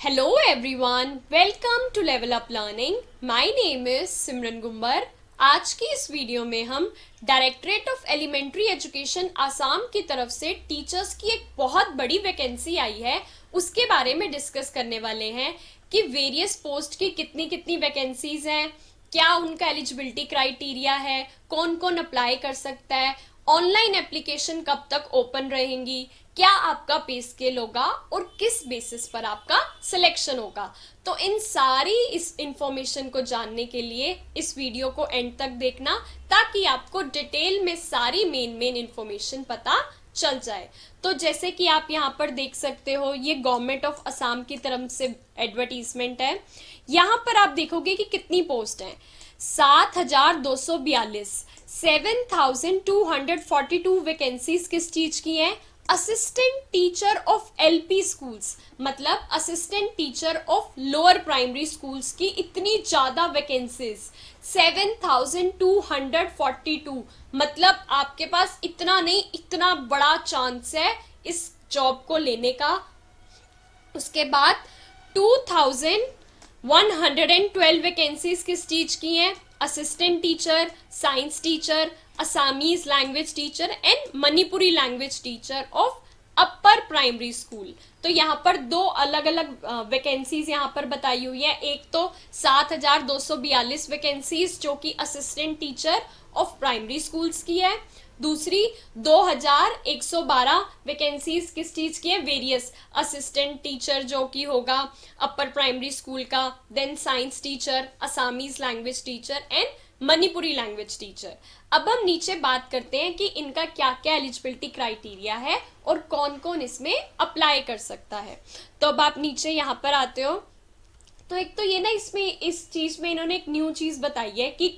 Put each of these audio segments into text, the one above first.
Hello everyone, welcome to Level Up Learning. My name is सिमरन गुम्बर. आज की इस video में हम directorate of elementary education Assam की तरफ से टीचर्स की एक बहुत बड़ी वैकेंसी आई है उसके बारे में डिस्कस करने वाले हैं कि वेरियस पोस्ट की कितनी कितनी वैकेंसीज हैं, क्या उनका एलिजिबिलिटी क्राइटेरिया है, कौन कौन अप्लाई कर सकता है, ऑनलाइन एप्लीकेशन कब तक ओपन रहेंगी, क्या आपका पे स्केल होगा और किस बेसिस पर आपका सिलेक्शन होगा। तो इन सारी इस इंफॉर्मेशन को जानने के लिए इस वीडियो को एंड तक देखना ताकि आपको डिटेल में सारी मेन इंफॉर्मेशन पता चल जाए। तो जैसे कि आप यहाँ पर देख सकते हो, ये गवर्नमेंट ऑफ असम की तरफ से एडवर्टीजमेंट है। यहाँ पर आप देखोगे कि कितनी पोस्ट है, 7,242, 7,242 वैकेंसीज किस चीज की है, assistant teacher of LP schools, मतलब assistant teacher of lower primary schools की इतनी ज्यादा वैकेंसीज 7,242, मतलब आपके पास इतना नहीं, इतना बड़ा चांस है इस जॉब को लेने का। उसके बाद 2,112 वैकेंसीज किस चीज की हैं, assistant teacher, science teacher, Assamese language teacher and Manipuri language teacher of upper primary school. तो यहाँ पर दो अलग अलग वैकेंसीज यहाँ पर बताई हुई है। एक तो 7,242 वैकेंसीज जो कि assistant teacher of primary schools की है, दूसरी 2,112 वैकेंसीज किस चीज की है, वेरियस असिस्टेंट टीचर जो कि होगा अपर प्राइमरी स्कूल का, then science teacher, Assamese language teacher and Manipuri language teacher. अब हम नीचे बात करते हैं कि इनका क्या क्या एलिजिबिलिटी क्राइटेरिया है और कौन कौन इसमें अप्लाई कर सकता है। तो अब आप नीचे यहाँ पर आते हो तो एक तो ये ना, इसमें इस चीज में इन्होंने एक न्यू चीज बताई है कि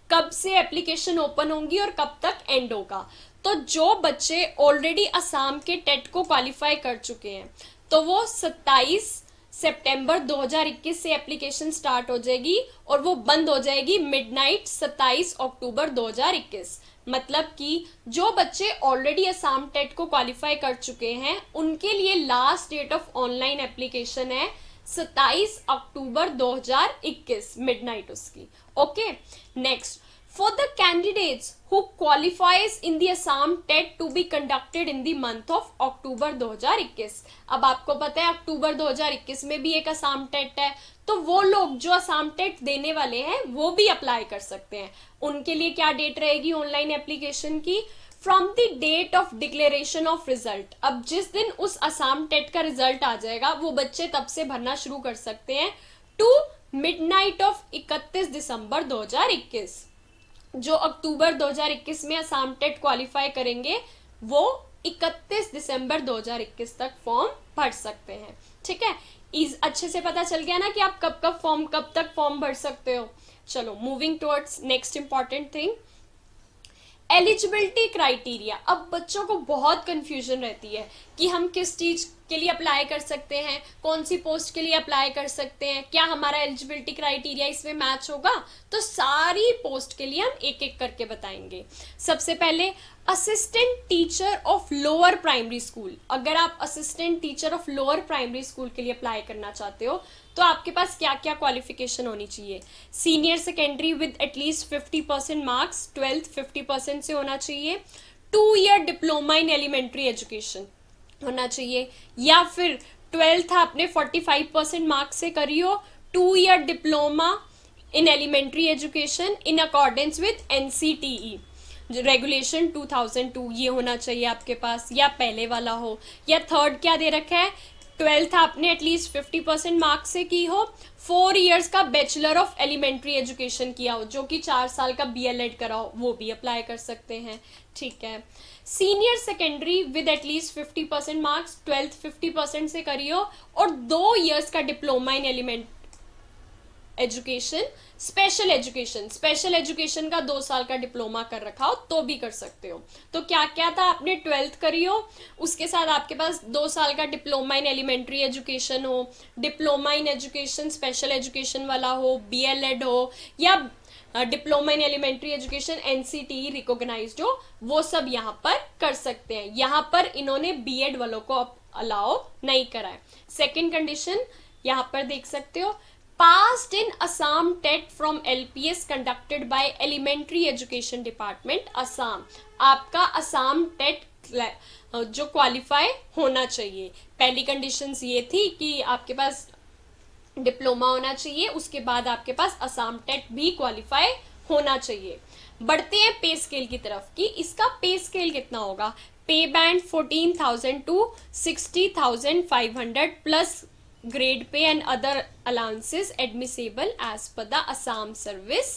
कब से एप्लीकेशन ओपन होंगी और कब तक एंड होगा। तो जो बच्चे ऑलरेडी असम के टेट को क्वालिफाई कर चुके हैं तो वो 27 सितंबर 2021 से एप्लीकेशन स्टार्ट हो जाएगी और वो बंद हो जाएगी मिडनाइट 27 अक्टूबर 2021। मतलब कि जो बच्चे ऑलरेडी असम टेट को क्वालिफाई कर चुके हैं उनके लिए last date of online application है 27 अक्टूबर 2021 मिडनाइट उसकी। Okay, next, for the candidates who qualifies in the Assam TET to be conducted in the month of October 2021। अब आपको पता है अक्टूबर 2021 में भी एक असम टेट है, तो वो लोग जो असम टेट देने वाले हैं वो भी अप्लाई कर सकते हैं। उनके लिए क्या डेट रहेगी ऑनलाइन एप्लीकेशन की, from the date of declaration of result. अब जिस दिन उस असम टेट का रिजल्ट आ जाएगा वो बच्चे तब से भरना शुरू कर सकते हैं टू मिडनाइट ऑफ 31 दिसंबर 2021। जो अक्टूबर 2021 में असम टेट क्वालिफाई करेंगे वो 31 दिसंबर 2021 तक फॉर्म भर सकते हैं। ठीक है, अच्छे से पता चल गया ना कि आप कब तक फॉर्म भर सकते हो। चलो, moving towards next important thing, eligibility criteria. अब बच्चों को बहुत कंफ्यूजन रहती है कि हम किस चीज के लिए अप्लाई कर सकते हैं, कौन सी पोस्ट के लिए अप्लाई कर सकते हैं, क्या हमारा एलिजिबिलिटी क्राइटेरिया इसमें मैच होगा। तो सारी पोस्ट के लिए हम एक एक करके बताएंगे। सबसे पहले assistant teacher of lower primary school. अगर आप assistant teacher of lower primary school के लिए अप्लाई करना चाहते हो तो आपके पास क्या क्या क्वालिफिकेशन होनी चाहिए, senior secondary with at least 50% marks, 12th 50% से होना चाहिए, 2 year diploma in elementary education होना चाहिए, या फिर 12th आपने 45% मार्क्स से करी हो, 2 year diploma in elementary education in accordance with NCTE regulation 2002, ये होना चाहिए आपके पास, या पहले वाला हो। या थर्ड क्या दे रखा है, 12th आपने एटलीस्ट 50% मार्क्स से की हो, 4 इयर्स का बैचलर ऑफ एलिमेंट्री एजुकेशन किया हो, जो कि 4 साल का BLED करा हो, वो भी अप्लाई कर सकते हैं। ठीक है, senior secondary with at least 50% marks, 12th 50% से करी हो, और 2 इयर्स का डिप्लोमा इन एलिमेंट एजुकेशन, स्पेशल एजुकेशन का 2 साल का डिप्लोमा कर रखा हो तो भी कर सकते हो। तो क्या क्या था, आपने 12th करी हो, उसके साथ आपके पास 2 साल का डिप्लोमा इन एलिमेंट्री एजुकेशन हो, diploma in education special education वाला हो, BLED हो, या diploma in elementary education NCTE recognised हो, वो सब यहाँ पर कर सकते हैं। यहाँ पर इन्होंने BEd वालों को अलाउ नहीं करा है। सेकेंड कंडीशन, यहाँ पर देख सकते हो, passed in Assam TET from LPS conducted by Elementary Education Department Assam। आपका असम टेट जो क्वालिफाई होना चाहिए। पहली कंडीशंस ये थी कि आपके पास डिप्लोमा होना चाहिए, उसके बाद आपके पास असम टेट भी क्वालिफाई होना चाहिए। बढ़ते हैं पे स्केल की तरफ कि इसका पे स्केल कितना होगा। Pay band 14,000 to 60,500 plus grade pay and other allowances admissible as per the Assam service.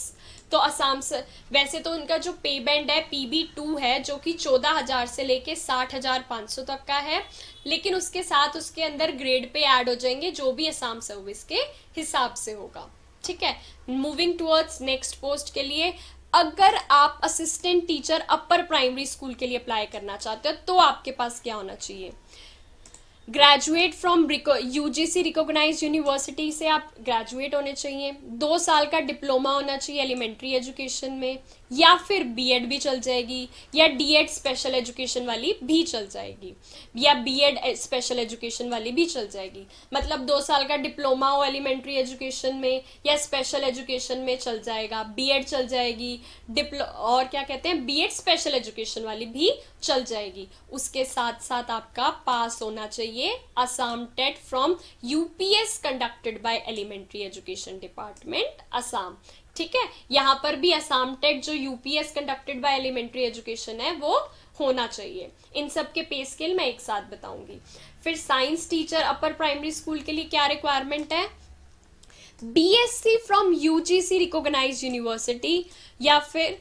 तो असम से वैसे तो उनका जो पे बैंड है PB2 है, जो कि 14,000 से लेके 60,500 तक का है, लेकिन उसके साथ उसके अंदर ग्रेड पे ऐड हो जाएंगे जो भी असम सर्विस के हिसाब से होगा। ठीक है, मूविंग टुवर्ड्स नेक्स्ट पोस्ट के लिए, अगर आप assistant teacher upper primary school के लिए अप्लाई करना चाहते हो तो आपके पास क्या होना चाहिए। Graduate from UGC recognised university से आप ग्रेजुएट होने चाहिए, 2 साल का डिप्लोमा होना चाहिए एलिमेंट्री एजुकेशन में, या फिर बीएड भी चल जाएगी, या डीएड स्पेशल एजुकेशन वाली भी चल जाएगी, या बीएड स्पेशल एजुकेशन वाली भी चल जाएगी। मतलब 2 साल का डिप्लोमा हो एलिमेंट्री एजुकेशन में या स्पेशल एजुकेशन में चल जाएगा, बीएड चल जाएगी, और क्या कहते हैं बीएड स्पेशल एजुकेशन वाली भी चल जाएगी। उसके साथ साथ आपका पास होना चाहिए Assam TET from UPS conducted by elementary education department Assam. ठीक है, यहाँ पर भी असम टेट जो UPS conducted by elementary education है वो होना चाहिए। इन सब के पे स्केल मैं एक साथ बताऊंगी। फिर science teacher upper primary school के लिए क्या रिक्वायरमेंट है। BSc from UGC recognised university, या फिर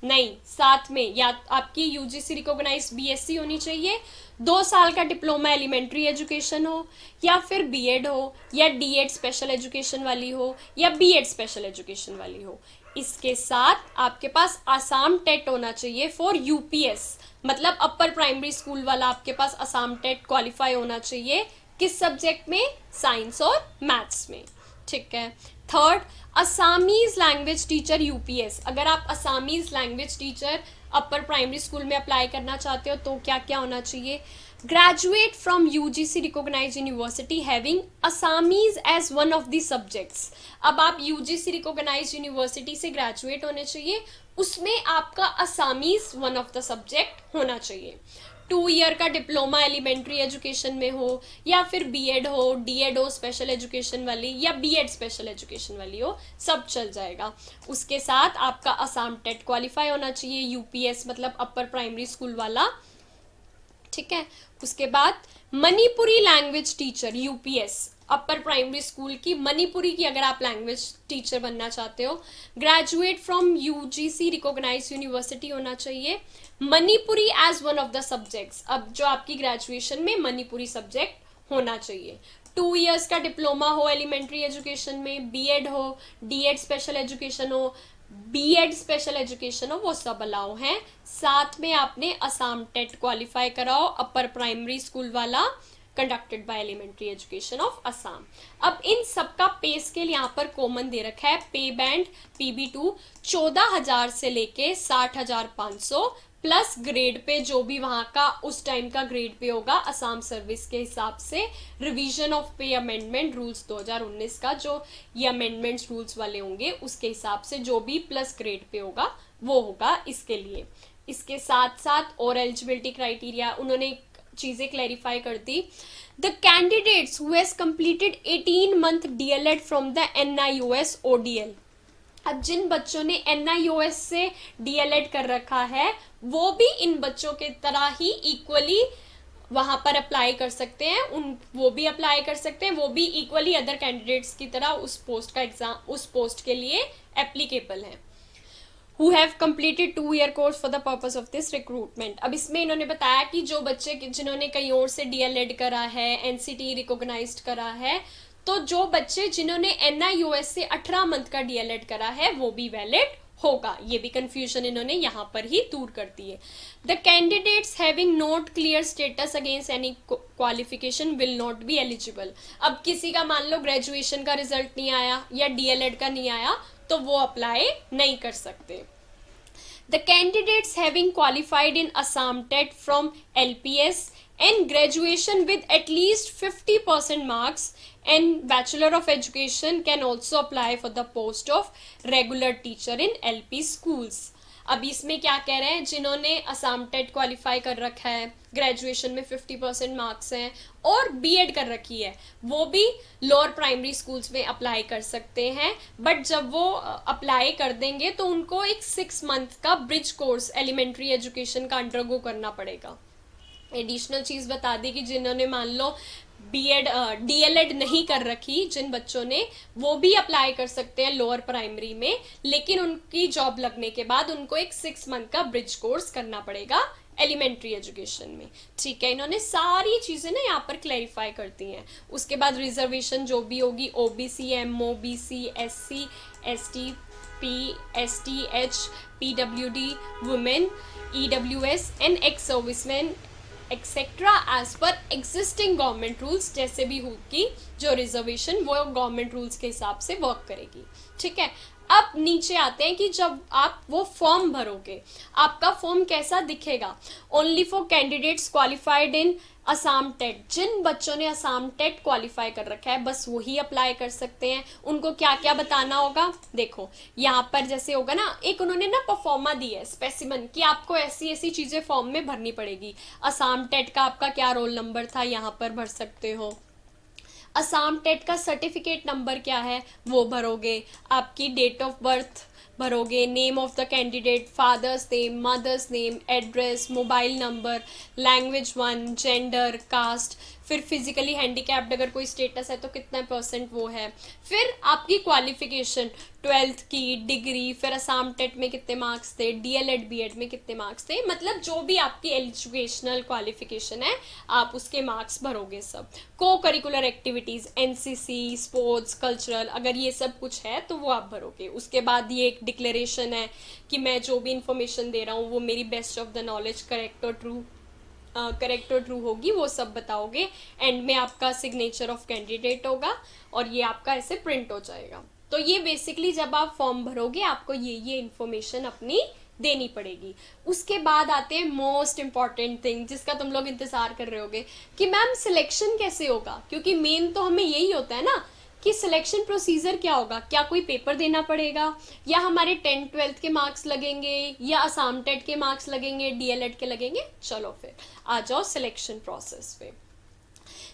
नहीं, साथ में या आपकी UGC रिकॉग्नाइज्ड BSc होनी चाहिए, 2 साल का डिप्लोमा एलिमेंट्री एजुकेशन हो, या फिर बीएड हो, या डीएड स्पेशल एजुकेशन वाली हो, या बीएड स्पेशल एजुकेशन वाली हो। इसके साथ आपके पास असम टेट होना चाहिए फॉर UPS, मतलब अपर प्राइमरी स्कूल वाला आपके पास असम टेट क्वालिफाई होना चाहिए किस सब्जेक्ट में, साइंस और मैथ्स में। ठीक है, third Assamese language teacher UPS। अगर आप Assamese language teacher upper primary school में अप्लाई करना चाहते हो तो क्या क्या होना चाहिए। Graduate from UGC recognised university having Assamese as one of the subjects. अब आप UGC रिकॉग्नाइज्ड यूनिवर्सिटी से ग्रेजुएट होने चाहिए, उसमें आपका Assamese one of the subject होना चाहिए। 2 ईयर का डिप्लोमा एलिमेंट्री एजुकेशन में हो, या फिर बीएड हो, डीएड हो स्पेशल एजुकेशन वाली, या बीएड स्पेशल एजुकेशन वाली हो, सब चल जाएगा। उसके साथ आपका असम टेट क्वालिफाई होना चाहिए UPS मतलब अपर प्राइमरी स्कूल वाला। ठीक है, उसके बाद मणिपुरी लैंग्वेज टीचर UPS अपर प्राइमरी स्कूल की मणिपुरी की अगर आप लैंग्वेज टीचर बनना चाहते हो, graduate from UGC recognised university होना चाहिए, Manipuri as one of the subjects. अब जो आपकी ग्रेजुएशन में मणिपुरी सब्जेक्ट होना चाहिए। 2 इयर्स का डिप्लोमा हो एलिमेंट्री एजुकेशन में, बीएड हो, डीएड स्पेशल एजुकेशन हो, बीएड स्पेशल एजुकेशन हो, वो सब अलाउ हैं। साथ में आपने असम टेट क्वालिफाई कराओ अपर प्राइमरी स्कूल वाला conducted by elementary education of Assam. अब इन सबका पे स्केल यहाँ पर कॉमन दे रखा है। पे बैंड PB2 14,000 से लेके 60,500 प्लस ग्रेड पे जो भी वहां का उस टाइम का ग्रेड पे होगा असम सर्विस के हिसाब से। रिवीजन ऑफ पे अमेंडमेंट रूल्स 2019 का जो ये अमेंडमेंट्स रूल्स वाले होंगे उसके हिसाब से जो भी प्लस ग्रेड पे होगा वो होगा इसके लिए। इसके साथ साथ और एलिजिबिलिटी क्राइटेरिया उन्होंने चीजें क्लैरिफाई कर दी। The candidates who has completed 18 month DLED from the NIOS ODL। अब जिन बच्चों ने NIOS से DLED कर रखा है वो भी इन बच्चों के तरह ही इक्वली वहां पर अप्लाई कर सकते हैं, वो भी अप्लाई कर सकते हैं, वो भी इक्वली अदर कैंडिडेट्स की तरह उस पोस्ट का एग्जाम उस पोस्ट के लिए एप्लीकेबल है। who have completed 2-year course for the purpose of this recruitment। अब इसमें इन्होंने बताया कि जो बच्चे जिन्होंने कहीं और से DLED करा है, NCT रिकॉग्नाइज्ड करा है, तो जो बच्चे जिन्होंने NIOS से 18 मंथ का DLED करा है वो भी वैलिड होगा। ये भी कंफ्यूजन इन्होंने यहाँ पर ही दूर कर दी है। The candidates having not clear status against any qualification will not be eligible. अब किसी का मान लो ग्रेजुएशन का रिजल्ट नहीं आया या DLED का नहीं आया तो वो अप्लाई नहीं कर सकते। The candidates having qualified in Assam TET from LPS and graduation with at least 50% marks and Bachelor of Education can also apply for the post of regular teacher in LP schools. अभी इसमें क्या कह रहे हैं, जिन्होंने Assam TET qualify कर रखा है, ग्रेजुएशन में 50% मार्क्स हैं और बीएड कर रखी है, वो भी लोअर प्राइमरी स्कूल्स में अप्लाई कर सकते हैं. बट जब वो अप्लाई कर देंगे तो उनको एक 6 मंथ का ब्रिज कोर्स एलिमेंट्री एजुकेशन का अंडरगो करना पड़ेगा. एडिशनल चीज़ बता दी कि जिन्होंने मान लो बीएड डीएलएड नहीं कर रखी, जिन बच्चों ने, वो भी अप्लाई कर सकते हैं लोअर प्राइमरी में, लेकिन उनकी जॉब लगने के बाद उनको एक 6 मंथ का ब्रिज कोर्स करना पड़ेगा एलिमेंट्री एजुकेशन में. ठीक है, इन्होंने सारी चीज़ें ना यहाँ पर क्लैरिफाई करती हैं. उसके बाद रिजर्वेशन जो भी होगी, OBC, MOBC, SC, ST, P, ST, H, PWD, women, EWS and ex serviceman etcetera as per existing government rules. जैसे भी होगी जो रिजर्वेशन वो गवर्नमेंट रूल्स के हिसाब से वर्क करेगी. ठीक है, अब नीचे आते हैं कि जब आप वो फॉर्म भरोगे, आपका फॉर्म कैसा दिखेगा. Only for candidates qualified in Assam TET. जिन बच्चों ने असम टेट क्वालिफाई कर रखा है बस वही अप्लाई कर सकते हैं. उनको क्या क्या बताना होगा, देखो यहाँ पर जैसे होगा ना, एक उन्होंने ना परफॉर्मा दी है स्पेसिमन कि आपको ऐसी ऐसी चीजें फॉर्म में भरनी पड़ेगी. असम टेट का आपका क्या रोल नंबर था, यहाँ पर भर सकते हो. असम टेट का सर्टिफिकेट नंबर क्या है वो भरोगे. आपकी डेट ऑफ बर्थ भरोगे, name of the candidate, father's name, mother's name, address, mobile number, language 1, gender, caste, फिर फिजिकली हैंडीकैप्ड अगर कोई स्टेटस है तो कितना % वो है. फिर आपकी क्वालिफिकेशन, 12th की डिग्री, फिर असम टेट में कितने मार्क्स थे, डीएलएड बीएड में कितने मार्क्स थे, मतलब जो भी आपकी एजुकेशनल क्वालिफिकेशन है आप उसके मार्क्स भरोगे सब. को curricular activities, NCC, sports, cultural, अगर ये सब कुछ है तो वो आप भरोगे. उसके बाद ये एक डिक्लेरेशन है कि मैं जो भी इंफॉर्मेशन दे रहा हूँ वो मेरी best of the knowledge correct और ट्रू होगी, वो सब बताओगे. एंड में आपका सिग्नेचर ऑफ कैंडिडेट होगा और ये आपका ऐसे प्रिंट हो जाएगा. तो ये बेसिकली जब आप फॉर्म भरोगे आपको ये इंफॉर्मेशन अपनी देनी पड़ेगी. उसके बाद आते हैं मोस्ट इंपॉर्टेंट थिंग जिसका तुम लोग इंतजार कर रहे होगे कि मैम सिलेक्शन कैसे होगा, क्योंकि मेन तो हमें यही होता है ना कि सिलेक्शन प्रोसीजर क्या होगा. क्या कोई पेपर देना पड़ेगा, या हमारे 10th 12th के मार्क्स लगेंगे, या असम टेट के मार्क्स लगेंगे, डीएलएड के लगेंगे. चलो फिर आ जाओ सिलेक्शन प्रोसेस पे.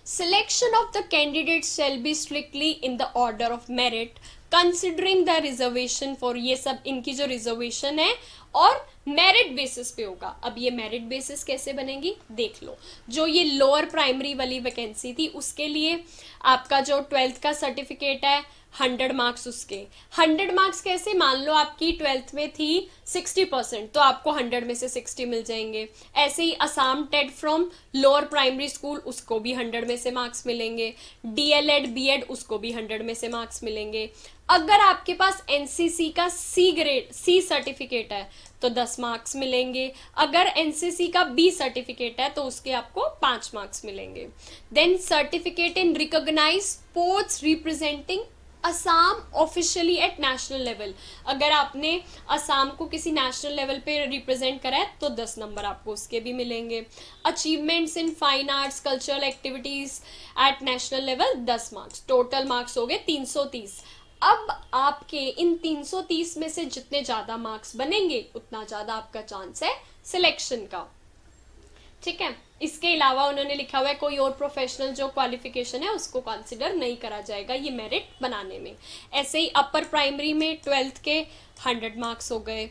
Selection of the candidates shall be strictly in the order of merit, considering the reservation for, ये सब इनकी जो रिजर्वेशन है और मेरिट बेसिस पे होगा. अब ये मेरिट बेसिस कैसे बनेगी देख लो. जो ये लोअर प्राइमरी वाली वैकेंसी थी उसके लिए आपका जो 12th का सर्टिफिकेट है 100 मार्क्स, उसके 100 मार्क्स कैसे, मान लो आपकी 12th में थी 60% तो आपको 100 में से 60 मिल जाएंगे. ऐसे ही Assam TET from lower primary school, उसको भी 100 में से मार्क्स मिलेंगे. डीएलएड बीएड, उसको भी 100 में से मार्क्स मिलेंगे. अगर आपके पास एनसीसी का सी सर्टिफिकेट है तो 10 मार्क्स मिलेंगे. अगर एनसीसी का बी सर्टिफिकेट है तो उसके आपको 5 मार्क्स मिलेंगे. Then certificate in recognise sports representing Assam officially at national level. अगर आपने असम को किसी नेशनल लेवल पे रिप्रेजेंट करा है तो 10 नंबर आपको उसके भी मिलेंगे. Achievements in fine arts, cultural activities eight national level 10 marks. Total marks हो गए 330. अब आपके इन 330 में से जितने ज्यादा मार्क्स बनेंगे उतना ज्यादा आपका चांस है सिलेक्शन का. ठीक है, इसके अलावा उन्होंने लिखा हुआ है कोई और प्रोफेशनल जो क्वालिफिकेशन है उसको कंसिडर नहीं करा जाएगा ये मेरिट बनाने में. ऐसे ही अपर प्राइमरी में 12th के 100 मार्क्स हो गए,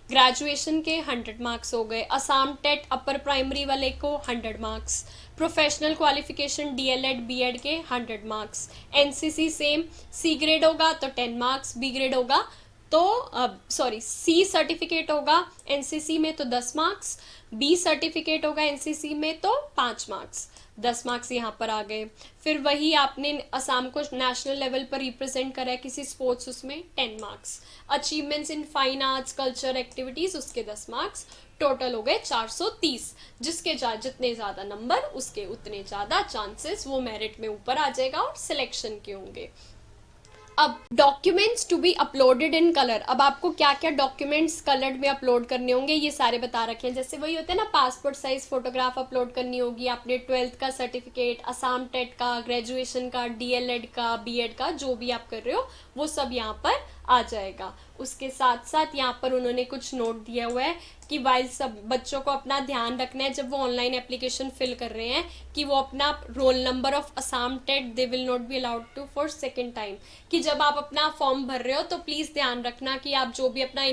ग्रेजुएशन के 100 मार्क्स हो गए, असम टेट अपर प्राइमरी वाले को 100 marks, professional qualification DLEd BEd के 100 marks, NCC same, C grade होगा तो 10 मार्क्स, बी ग्रेड होगा तो सी सर्टिफिकेट होगा एनसीसी में तो 10 मार्क्स, बी सर्टिफिकेट होगा एनसीसी में तो 5 मार्क्स. 10 मार्क्स यहाँ पर आ गए. फिर वही आपने असम को नेशनल लेवल पर रिप्रेजेंट करा है किसी स्पोर्ट्स, उसमें 10 marks. Achievements in fine arts, culture activities, उसके 10 मार्क्स. टोटल हो गए 430. जिसके जितने ज़्यादा नंबर उसके उतने ज़्यादा चांसेस वो मेरिट में ऊपर आ जाएगा और सिलेक्शन के होंगे. अब documents to be uploaded in colour, अब आपको क्या क्या डॉक्यूमेंट्स कलर्ड में अपलोड करने होंगे ये सारे बता रखे हैं। जैसे वही होते हैं ना, पासपोर्ट साइज फोटोग्राफ अपलोड करनी होगी, आपने 12th का सर्टिफिकेट, असम टेट का, ग्रेजुएशन का, डीएलएड का, बीएड का, जो भी आप कर रहे हो वो सब यहाँ पर आ जाएगा। उसके साथ साथ यहाँ पर उन्होंने कुछ नोट दिया हुआ है कि वाइल सब बच्चों को अपना ध्यान रखना है जब वो ऑनलाइन एप्लीकेशन फिल कर रहे हैं कि वो अपना roll number of Assam TET they will not be allowed to for second time, कि जब आप अपना फॉर्म भर रहे हो तो प्लीज ध्यान रखना कि आप जो भी अपना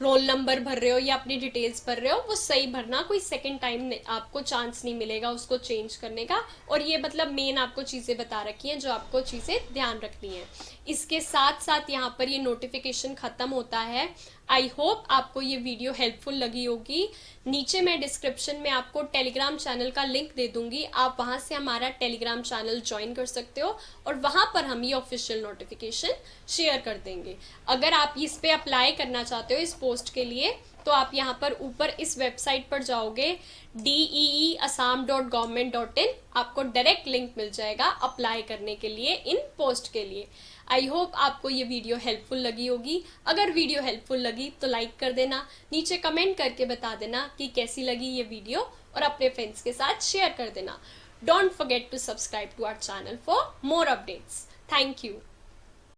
रोल नंबर भर रहे हो या अपनी डिटेल्स भर रहे हो वो सही भरना, कोई सेकंड टाइम आपको चांस नहीं मिलेगा उसको चेंज करने का। और ये मतलब मेन आपको चीज़ें बता रखी हैं जो आपको चीज़ें ध्यान रखनी है। इसके साथ साथ यहाँ पर ये नोटिफिकेशन ख़त्म होता है। आई होप आपको ये वीडियो हेल्पफुल लगी होगी। नीचे मैं डिस्क्रिप्शन में आपको टेलीग्राम चैनल का लिंक दे दूंगी, आप वहाँ से हमारा टेलीग्राम चैनल ज्वाइन कर सकते हो और वहाँ पर हम ये ऑफिशियल नोटिफिकेशन शेयर कर देंगे। अगर आप इस पे अप्लाई करना चाहते हो इस पोस्ट के लिए तो आप यहाँ पर ऊपर इस वेबसाइट पर जाओगे deeassam.government.in, आपको डायरेक्ट लिंक मिल जाएगा अप्लाई करने के लिए इन पोस्ट के लिए। आई होप आपको ये वीडियो हेल्पफुल लगी होगी। अगर वीडियो हेल्पफुल लगी तो लाइक कर देना, नीचे कमेंट करके बता देना कि कैसी लगी ये वीडियो और अपने फ्रेंड्स के साथ शेयर कर देना। Don't forget to subscribe to our channel for more updates. Thank you.